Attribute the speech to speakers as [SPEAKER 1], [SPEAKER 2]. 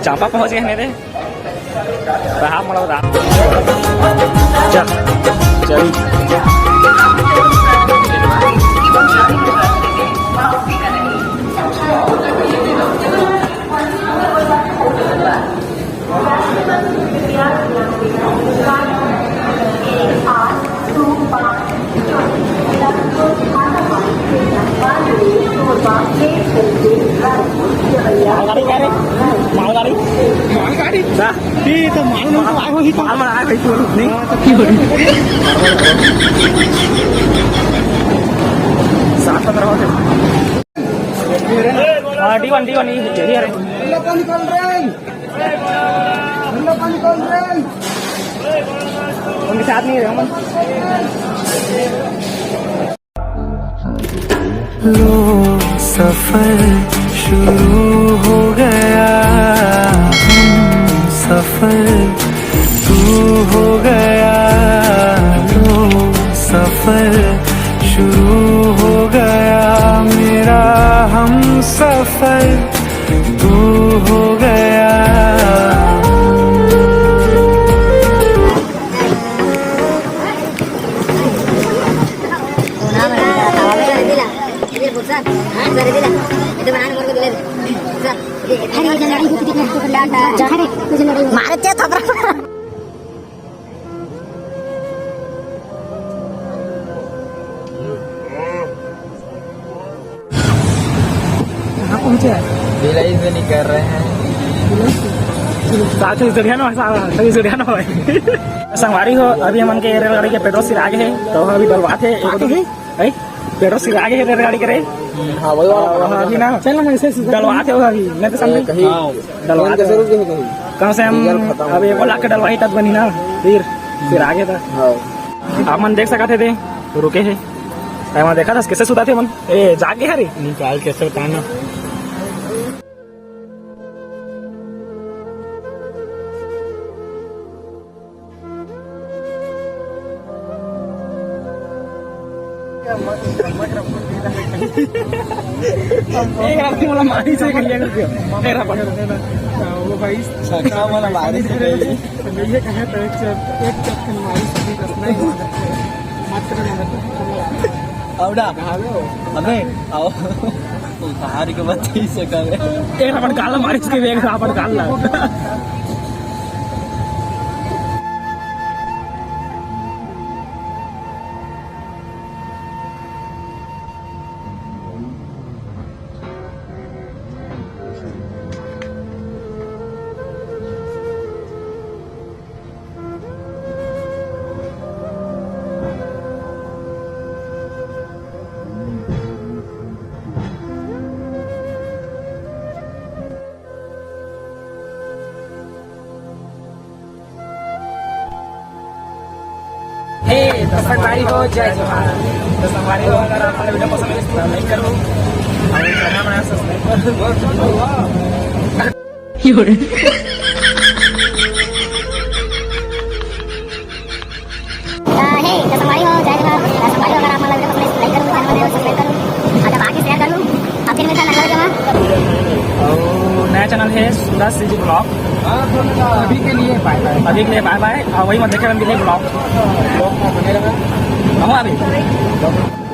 [SPEAKER 1] चापा पहुंच गए मेरे रहा मतलब रात चल चल मालगाड़ी dah itu malu aku itu malu aku itu nih saat terus Diwan ini jadi hari panik konreng saat nih ya man
[SPEAKER 2] लो सफर शुरू हो गया सफर तू हो गया लो सफर शुरू हो गया मेरा हम सफर तू हो गया
[SPEAKER 1] Bilai से नहीं कर रहे हैं साथ संगवारी हो अभी हम के रेलगाड़ी के पेट्रोल सिर आगे है तो अभी डलवाते पेट्रोल सिर आगे है रेलगाड़ी के हाँ वही अभी ना चल ना ऐसे डलवाते हो अभी मैं तो समझ कहीं डलवाते कम से हम अभी 1 लाख के डलवाई तब बनी ना फिर आगे था आप मन देख सकते थे रुके है वहाँ देखा था कैसे सुधाते मन ए जाग गए रे निकाल कैसे उतारना मला मारी से कहिया कर दियो तेरा पकड़ देना वो भाई छक्का वाला मारी से ये कहे तो एक चक्कर मारी से करना ही मत करना औडा अबे आओ उतार के मत ही से करे तेरा अपन काला मारी के वेग अपन काला संगवारी हो जय जवान तो संगवारी हो अगर हमारे वीडियो पसंद है तो लाइक करो और चैनल बनाना सब्सक्राइब करो तो संगवारी हो जय जवान संगवारी हो अगर हमारे वीडियो पसंद है तो लाइक करो चैनल बनाना सब्सक्राइब करो आगे बाकी शेयर कर लो अब दिन में नजर जमा और नया चैनल है सुंदर सीजी ब्लॉग अभी के लिए बाय बाय और वही मत देखे ब्लॉग बने रहा अभी